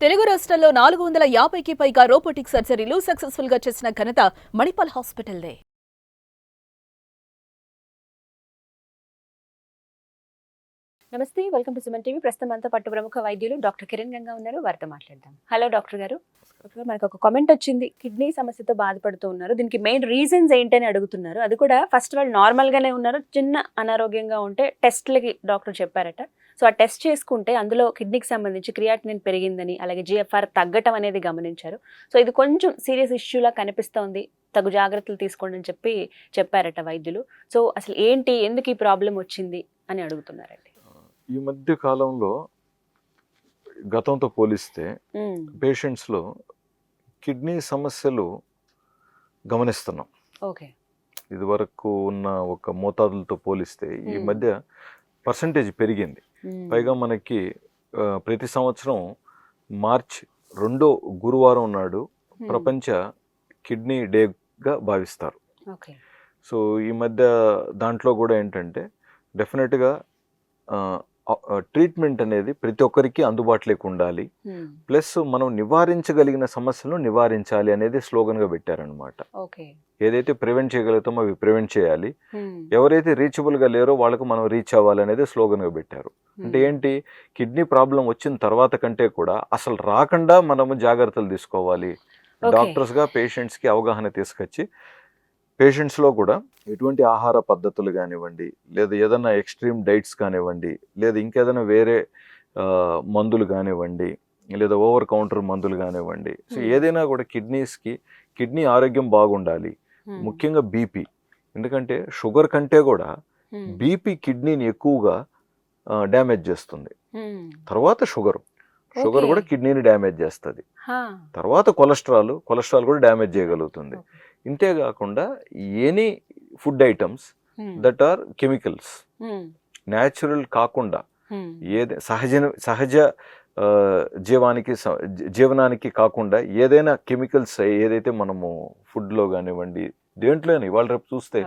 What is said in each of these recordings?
తెలుగు రాష్ట్రాల్లో 450కి పైగా రోబోటిక్ సర్జరీలు సక్సెస్ఫుల్ గా చేసిన ఘనత మణిపాల్ హాస్పిటల్దే. నమస్తే, వెల్కమ్ టు సుమన్ టీవీ. ప్రస్తుతం అంతా పట్టు ప్రముఖ వైద్యులు డాక్టర్ కిరణ్ గంగా ఉన్నారు, వారితో మాట్లాడదాం. హలో డాక్టర్ గారు. మనకు ఒక కామెంట్ వచ్చింది, కిడ్నీ సమస్యతో బాధపడుతూ ఉన్నారు, దీనికి మెయిన్ రీజన్స్ ఏంటని అడుగుతున్నారు. అది కూడా ఫస్ట్ వాళ్ళు నార్మల్ గానే ఉన్నారు, చిన్న అనారోగ్యంగా ఉంటే టెస్ట్లకి డాక్టర్ చెప్పారట. సో ఆ టెస్ట్ చేసుకుంటే అందులో కిడ్నీకి సంబంధించి క్రియాటినిన్ పెరిగిందని, అలాగే జిఎఫ్ఆర్ తగ్గటం అనేది గమనించారు. సో ఇది కొంచెం సీరియస్ ఇష్యూలా కనిపిస్తోంది, తగు జాగ్రత్తలు తీసుకోండి అని చెప్పారట వైద్యులు. సో అసలు ఏంటి, ఎందుకు ఈ ప్రాబ్లం వచ్చింది అని అడుగుతున్నారండి. ఈ మధ్య కాలంలో గతంతో పోలిస్తే పేషెంట్స్లో కిడ్నీ సమస్యలు గమనిస్తున్నాం. ఓకే, ఇది వరకు ఉన్న ఒక మోతాదులతో పోలిస్తే ఈ మధ్య పర్సంటేజ్ పెరిగింది. పైగా మనకి ప్రతి సంవత్సరం మార్చ్ 2వ గురువారం నాడు ప్రపంచ కిడ్నీ డేగా భావిస్తారు. సో ఈ మధ్య దాంట్లో కూడా ఏంటంటే డెఫినెట్గా ట్రీట్మెంట్ అనేది ప్రతి ఒక్కరికి అందుబాటులోకి ఉండాలి, ప్లస్ మనం నివారించగలిగిన సమస్యలను నివారించాలి అనేది స్లోగన్గా పెట్టారనమాట. ఏదైతే ప్రివెంట్ చేయగలుగుతామో అవి ప్రివెంట్ చేయాలి, ఎవరైతే రీచబుల్గా లేరో వాళ్ళకు మనం రీచ్ అవ్వాలి అనేది స్లోగన్గా పెట్టారు. అంటే ఏంటి, కిడ్నీ ప్రాబ్లం వచ్చిన తర్వాత కంటే కూడా అసలు రాకుండా మనము జాగ్రత్తలు తీసుకోవాలి. డాక్టర్స్గా పేషెంట్స్కి అవగాహన తీసుకొచ్చి పేషెంట్స్లో కూడా ఎటువంటి ఆహార పద్ధతులు కానివ్వండి, లేదా ఏదైనా ఎక్స్ట్రీమ్ డైట్స్ కానివ్వండి, లేదా ఇంకేదైనా వేరే మందులు కానివ్వండి, లేదా ఓవర్ కౌంటర్ మందులు కానివ్వండి, సో ఏదైనా కూడా కిడ్నీ ఆరోగ్యం బాగుండాలి. ముఖ్యంగా బీపీ, ఎందుకంటే షుగర్ కంటే కూడా బీపీ కిడ్నీని ఎక్కువగా డ్యామేజ్ చేస్తుంది. తర్వాత షుగర్ కూడా కిడ్నీని డ్యామేజ్ చేస్తుంది. తర్వాత కొలెస్ట్రాల్ కూడా డ్యామేజ్ చేయగలుగుతుంది. ఇంతేకాకుండా any food items that are chemicals, natural కాకుండా సహజ జీవనానికి కాకుండా ఏదైనా కెమికల్స్ ఏదైతే మనము ఫుడ్లో కానివ్వండి, దేంట్లోనే ఇవాళ రేపు చూస్తే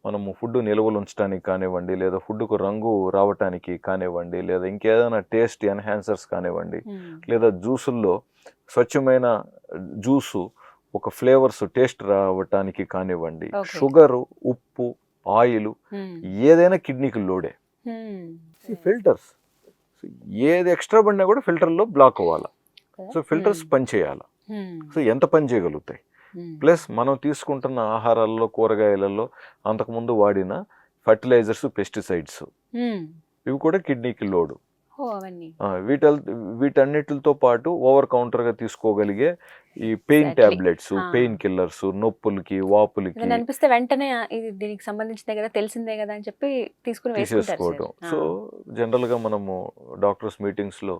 మనము ఫుడ్ నిల్వలు ఉంచడానికి కానివ్వండి, లేదా ఫుడ్కు రంగు రావటానికి కానివ్వండి, లేదా ఇంకేదైనా టేస్ట్ ఎన్హాన్సర్స్ కానివ్వండి, లేదా జ్యూసుల్లో స్వచ్ఛమైన జ్యూసు ఒక ఫ్లేవర్స్ టేస్ట్ రావటానికి కానివ్వండి, షుగరు, ఉప్పు, ఆయిల్ ఏదైనా కిడ్నీకి లోడే. ఫిల్టర్స్ ఏది ఎక్స్ట్రా పడినా కూడా ఫిల్టర్లో బ్లాక్ అవ్వాలి. సో ఫిల్టర్స్ పనిచేయాలి. సో ఎంత పని చేయగలుగుతాయి, ప్లస్ మనం తీసుకుంటున్న ఆహారాల్లో, కూరగాయలలో అంతకుముందు వాడిన ఫర్టిలైజర్స్, పెస్టిసైడ్స్ ఇవి కూడా కిడ్నీకి లోడు. వీటన్నిటితో పాటు ఓవర్ కౌంటర్గా తీసుకోగలిగే ఈ పెయిన్ టాబ్లెట్స్, పెయిన్ కిల్లర్స్, నొప్పులకి, వాపులకి అనిపిస్తే వెంటనే ఇది దీనికి సంబంధించిందే కదా, తెలిసిందే కదా అని చెప్పి తీసేసుకోవటం. సో జనరల్గా మనము డాక్టర్స్ మీటింగ్స్లో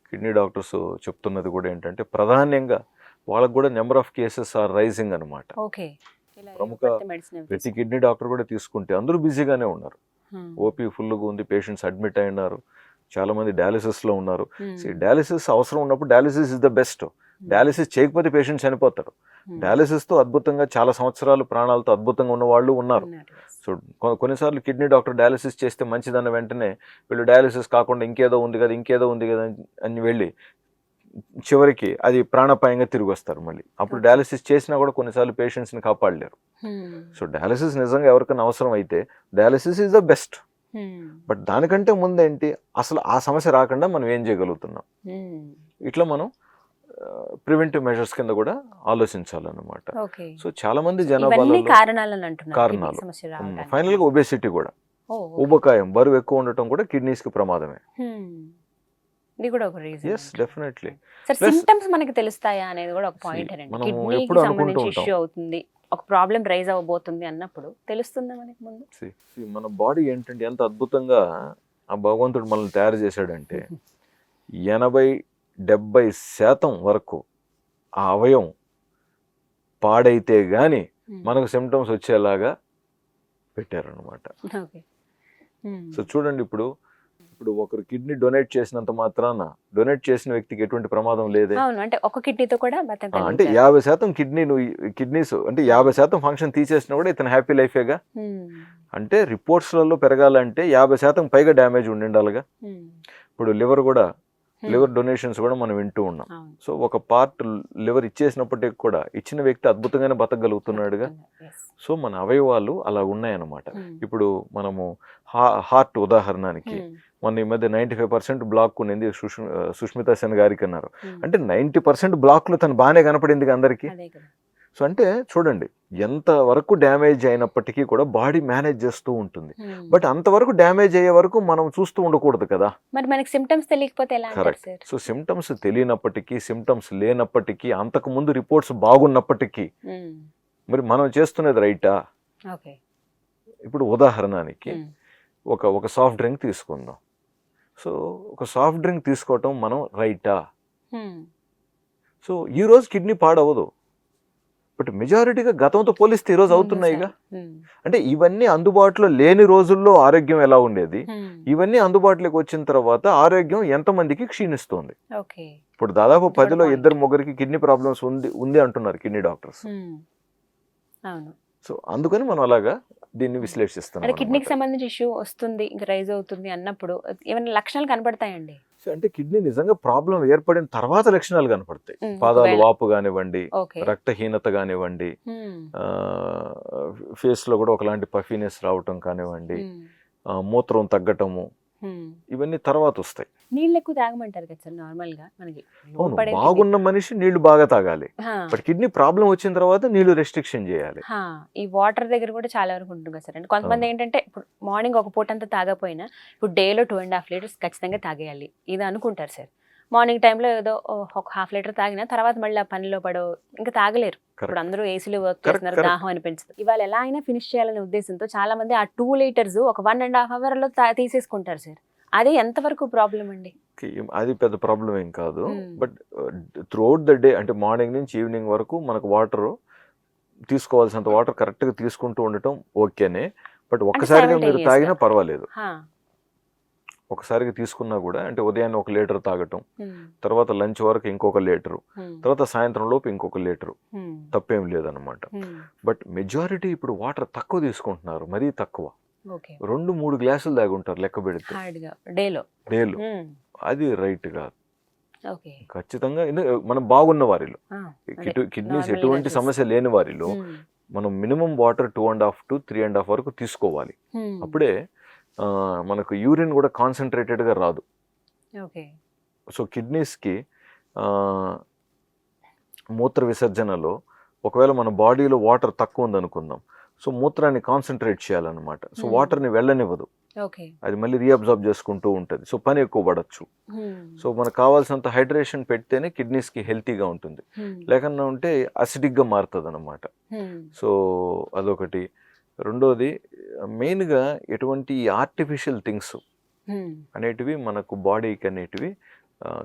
కిడ్నీ డాక్టర్స్ చెప్తున్నది కూడా ఏంటంటే ప్రధానంగా వాళ్ళకు కూడా number of cases are rising అనమాట. ప్రముఖ ప్రతి కిడ్నీ డాక్టర్ కూడా తీసుకుంటే అందరూ బిజీగానే ఉన్నారు. ఓపీ ఫుల్గా ఉంది, పేషెంట్స్ అడ్మిట్ అయినారు, చాలా మంది డయాలిసిస్లో ఉన్నారు. డయాలిసిస్ అవసరం ఉన్నప్పుడు dialysis is the best. Dialysis చేయకపోతే పేషెంట్ చనిపోతారు. డయాలిసిస్తో అద్భుతంగా చాలా సంవత్సరాలు ప్రాణాలతో అద్భుతంగా ఉన్న వాళ్ళు ఉన్నారు. సో కొన్నిసార్లు కిడ్నీ డాక్టర్ డయాలిసిస్ చేస్తే మంచిదన్న వెంటనే వీళ్ళు డయాలిసిస్ కాకుండా ఇంకేదో ఉంది కదా అని వెళ్ళి చివరికి అది ప్రాణాపాయంగా తిరిగి వస్తారు మళ్ళీ. అప్పుడు డయాలిసిస్ చేసినా కూడా కొన్నిసార్లు పేషెంట్స్ని కాపాడలేరు. సో డయాలిసిస్ నిజంగా ఎవరికైనా అవసరం అయితే dialysis is the best. But దానికంటే ముందేంటి, అసలు ఆ సమస్య రాకుండా మనం ఏం చేయగలుగుతున్నాం, ఇట్లా మనం ప్రివెంటివ్ మెజర్స్ కింద కూడా ఆలోచించాలన్నమాట. సో చాలా మంది జనాభాలో కారణాలు ఫైనల్ గా ఒబేసిటీ కూడా, ఊబకాయం, బరువు ఎక్కువ ఉండటం కూడా కిడ్నీస్ కి ప్రమాదమే. డెఫినెట్లీ సింప్టమ్స్ మనకి తెలుస్తాయా అనేది కూడా ఒక పాయింట్. కిడ్నీకి సంబంధించి ఇష్యూ అవుతుంది, ఒక ప్రాబ్లం రైజ్ అవ్వబోతుంది అన్నప్పుడు తెలుస్తుందా మనకి ముందు? మన బాడీ ఏంటంటే ఎంత అద్భుతంగా ఆ భగవంతుడు మనల్ని తయారు చేశాడంటే 80-70% వరకు ఆ అవయవం పాడైతే గాని మనకు సిమ్టమ్స్ వచ్చేలాగా పెట్టారనమాట. సో చూడండి, ఇప్పుడు ఒకరు కిడ్నీ డొనేట్ చేసినంత మాత్రాన డొనేట్ చేసిన వ్యక్తికి ఎటువంటి ప్రమాదం లేదే. అంటే ఒక కిడ్నీతో కూడా అంటే 50% కిడ్నీస్ అంటే 50% ఫంక్షన్ తీసేసినా కూడా ఇతను హ్యాపీ లైఫేగా. అంటే రిపోర్ట్స్లలో పెరగాలంటే 50% పైగా డ్యామేజ్ ఉండాలిగా. ఇప్పుడు లివర్ కూడా లివర్ డొనేషన్స్ కూడా మనం వింటూ ఉన్నాం. సో ఒక పార్ట్ లివర్ ఇచ్చేసినప్పటికీ కూడా ఇచ్చిన వ్యక్తి అద్భుతంగానే బతకగలుగుతున్నాడుగా. సో మన అవయవాలు అలా ఉన్నాయన్నమాట. ఇప్పుడు మనము హార్ట్ ఉదాహరణకి మొన్న ఈ మధ్య 95% బ్లాక్ ఉన్నింది సుష్మితా సెన్ గారికి అన్నారు. అంటే 90% బ్లాక్లు తను బాగానే కనపడింది అందరికీ. సో అంటే చూడండి ఎంత వరకు డ్యామేజ్ అయినప్పటికీ కూడా బాడీ మేనేజ్ చేస్తూ ఉంటుంది. బట్ అంతవరకు డ్యామేజ్ అయ్యే వరకు మనం చూస్తూ ఉండకూడదు కదా. మరి మనకి సిమ్టమ్స్ తెలియకపోతే ఎలా? కరెక్ట్. సో సిమ్టమ్స్ తెలియనప్పటికీ, సిమ్టమ్స్ లేనప్పటికీ, అంతకు ముందు రిపోర్ట్స్ బాగున్నప్పటికీ మరి మనం చేస్తున్నది రైటా? ఇప్పుడు ఉదాహరణకి ఒక సాఫ్ట్ డ్రింక్ తీసుకుందాం. సో ఒక సాఫ్ట్ డ్రింక్ తీసుకోవటం మనం రైటా? సో ఈ రోజు కిడ్నీ పాడవదు, బట్ మెజారిటీగా గతంతో పోలిస్తే ఈ రోజు అవుతున్నాయిగా. అంటే ఇవన్నీ అందుబాటులో లేని రోజుల్లో ఆరోగ్యం ఎలా ఉండేది, ఇవన్నీ అందుబాటులోకి వచ్చిన తర్వాత ఆరోగ్యం ఎంతమందికి క్షీణిస్తుంది. ఇప్పుడు దాదాపు 10లో 2-3 కిడ్నీ ప్రాబ్లమ్స్ ఉంది అంటున్నారు కిడ్నీ డాక్టర్స్. సో అందుకని మనం అలాగా దీన్ని విశ్లేషిస్తున్నాం. కిడ్నీకి సంబంధించి ఇష్యూ వస్తుంది, ఇంకా రైజ్ అవుతుంది అన్నప్పుడు ఏమైనా లక్షణాలు కనపడతాయండి? అంటే కిడ్నీ నిజంగా ప్రాబ్లం ఏర్పడిన తర్వాత లక్షణాలు కనపడతాయి. పాదాలు వాపు కానివ్వండి, రక్తహీనత కానివ్వండి, ఫేస్ లో కూడా ఒకలాంటి పఫీనెస్ రావటం కానివ్వండి, మూత్రం తగ్గటము, ఇవన్నీ తర్వాత వస్తాయి. నీళ్ళు ఎక్కువ తాగమంటారు కదా సార్ నార్మల్ గా మనకి. బాగున్న మనిషి నీళ్లు బాగా తాగాలి, బట్ కిడ్నీ ప్రాబ్లం వచ్చిన తర్వాత నీళ్లు రెస్ట్రిక్షన్ చేయాలి. ఈ వాటర్ దగ్గర కూడా చాలా వరకు ఉంటుంది కదా సార్. అంటే కొంతమంది ఏంటంటే ఇప్పుడు మార్నింగ్ ఒక పూట అంతా తాగపోయినా ఇప్పుడు డేలో 2.5 లీటర్స్ ఖచ్చితంగా తాగేయాలి ఇది అనుకుంటారు సార్. మార్నింగ్ టైంలో ఏదో ఒక 1/2 లీటర్ తాగినా తర్వాత మళ్ళీ ఆ పనిలో పడో ఇంకా తాగలేరు. ఇప్పుడు అందరూ ఏసీలో వర్క్ చేస్తున్నారు, దాహం అనిపించదు. ఇవాళ ఎలా అయినా ఫినిష్ చేయాలనే ఉద్దేశంతో చాలా మంది ఆ 2 లీటర్స్ ఒక 1.5 అవర్లో తీసేసుకుంటారు సార్. అది ఎంతవరకు ప్రాబ్లం అండి? అది పెద్ద ప్రాబ్లం ఏం కాదు, బట్ త్రూఅవుట్ ద డే అంటే మార్నింగ్ నుంచి ఈవినింగ్ వరకు మనకు వాటర్ తీసుకోవాల్సినంత వాటర్ కరెక్ట్ గా తీసుకుంటూ ఉండటం ఓకేనే. బట్ ఒక్కసారిగా మీరు తాగినా పర్వాలేదు. ఒకసారిగా తీసుకున్నా కూడా అంటే ఉదయాన్నే 1 లీటర్ తాగటం, తర్వాత లంచ్ వరకు ఇంకొక లీటరు, తర్వాత సాయంత్రం లోపు ఇంకొక లీటరు, తప్పేం లేదనమాట. బట్ మెజారిటీ ఇప్పుడు వాటర్ తక్కువ తీసుకుంటున్నారు, మరీ తక్కువ. 2-3 గ్లాసులు తాగుంటారు లెక్క పెడితే డేలో. అది రైట్ కాదు ఖచ్చితంగా. మనం బాగున్న వారిలో, కిడ్నీస్ ఎటువంటి సమస్య లేని వారిలో మనం మినిమం వాటర్ 2.5 to 3.5 వరకు తీసుకోవాలి. అప్పుడే మనకు యూరిన్ కూడా కాన్సన్ట్రేటెడ్ గా రాదు. సో కిడ్నీస్ కి మూత్ర విసర్జనలో ఒకవేళ మన బాడీలో వాటర్ తక్కువ ఉందనుకుందాం, సో మూత్రాన్ని కాన్సన్ట్రేట్ చేయాలన్నమాట. సో వాటర్ని వెళ్ళనివ్వదు, అది మళ్ళీ రీఅబ్జార్బ్ చేసుకుంటూ ఉంటుంది. సో పని ఎక్కువ పడచ్చు. సో మనకు కావాల్సినంత హైడ్రేషన్ పెడితేనే కిడ్నీస్కి హెల్తీగా ఉంటుంది, లేకన్నా ఉంటే అసిడిక్గా మారుతుంది అన్నమాట. సో అదొకటి. రెండోది మెయిన్గా ఎటువంటి ఆర్టిఫిషియల్ థింగ్స్ అనేటివి మనకు బాడీకి అనేటివి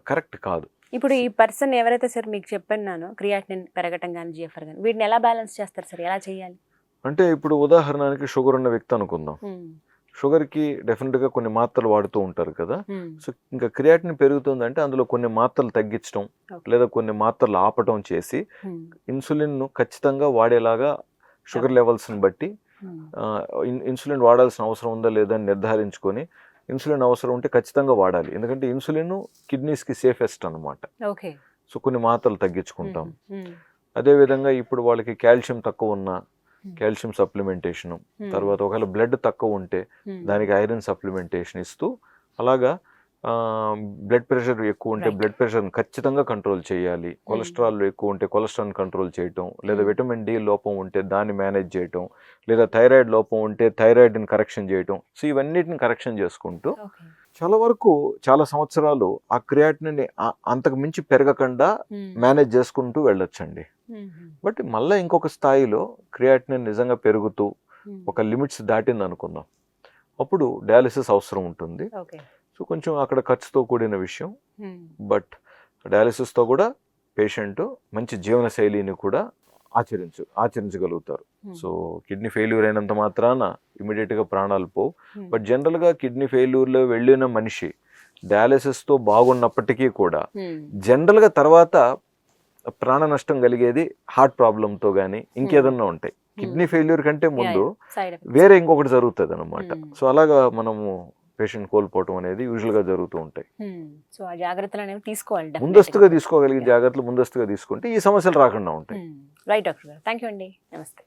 కరెక్ట్ కాదు. ఇప్పుడు ఈ పర్సన్ ఎవరైతే సార్ మీకు చెప్పాను క్రియాటినిన్ పెరగటం కానీ జిఎఫ్ఆర్ కానీ వీటిని ఎలా బ్యాలెన్స్ చేస్తారు సార్, ఎలా చేయాలి? అంటే ఇప్పుడు ఉదాహరణకి షుగర్ ఉన్న వ్యక్తి అనుకుందాం. షుగర్కి డెఫినెట్గా కొన్ని మాత్రలు వాడుతూ ఉంటారు కదా. సో ఇంకా క్రియాటినిన్ పెరుగుతుందంటే అందులో కొన్ని మాత్రలు తగ్గించడం లేదా కొన్ని మాత్రలు ఆపటం చేసి ఇన్సులిన్ ఖచ్చితంగా వాడేలాగా షుగర్ లెవెల్స్ని బట్టి ఇన్సులిన్ వాడాల్సిన అవసరం ఉందా లేదా అని నిర్ధారించుకొని ఇన్సులిన్ అవసరం ఉంటే ఖచ్చితంగా వాడాలి. ఎందుకంటే ఇన్సులిన్ కిడ్నీస్కి సేఫెస్ట్ అనమాట. సో కొన్ని మాత్రలు తగ్గించుకుంటాం. అదేవిధంగా ఇప్పుడు వాళ్ళకి కాల్షియం తక్కువ ఉన్న కాల్షియం సప్లిమెంటేషన్, తర్వాత ఒకవేళ బ్లడ్ తక్కువ ఉంటే దానికి ఐరన్ సప్లిమెంటేషన్ ఇస్తూ, అలాగా బ్లడ్ ప్రెషర్ ఎక్కువ ఉంటే బ్లడ్ ప్రెషర్ని ఖచ్చితంగా కంట్రోల్ చేయాలి. కొలెస్ట్రాల్ ఎక్కువ ఉంటే కొలెస్ట్రాల్ని కంట్రోల్ చేయటం, లేదా విటమిన్ డి లోపం ఉంటే దాన్ని మేనేజ్ చేయటం, లేదా థైరాయిడ్ లోపం ఉంటే థైరాయిడ్ని కరెక్షన్ చేయటం. సో ఇవన్నిటిని కరెక్షన్ చేసుకుంటూ చాలా వరకు చాలా సంవత్సరాలు ఆ క్రియాటినిన్ అంతకు మించి పెరగకుండా మేనేజ్ చేసుకుంటూ వెళ్ళొచ్చండి. బట్ మళ్ళీ ఇంకొక స్థాయిలో క్రియాటినిన్ నిజంగా పెరుగుతూ ఒక లిమిట్స్ దాటింది అనుకుందాం, అప్పుడు డయాలిసిస్ అవసరం ఉంటుంది. సో కొంచెం అక్కడ ఖర్చుతో కూడిన విషయం. బట్ డయాలిసిస్తో కూడా పేషెంట్ మంచి జీవన శైలిని కూడా ఆచరించగలుగుతారు. సో కిడ్నీ ఫెయిల్యూర్ అయినంత మాత్రాన ఇమీడియట్గా ప్రాణాలు పోవు. బట్ జనరల్గా కిడ్నీ ఫెయిల్యూర్లో వెళ్ళిన మనిషి డయాలిసిస్తో బాగున్నప్పటికీ కూడా జనరల్గా తర్వాత ప్రాణ నష్టం కలిగేది హార్ట్ ప్రాబ్లంతో కానీ ఇంకేదన్నా ఉంటాయి. కిడ్నీ ఫెయిల్యూర్ కంటే ముందు వేరే ఇంకొకటి జరుగుతుంది అనమాట. సో అలాగా మనము పేషెంట్ కోల్పోవటం అనేది యూజువల్గా జరుగుతూ ఉంటాయి. సో ఆ జాగ్రత్తలు అనేవి తీసుకోవాలి definitely. ముందస్తుగా తీసుకోగలిగే జాగ్రత్తలు ముందస్తుగా తీసుకుంటే ఈ సమస్యలు రాకుండా ఉంటాయి. రైట్ డాక్టర్ గారు, థ్యాంక్ యూ అండి, నమస్తే.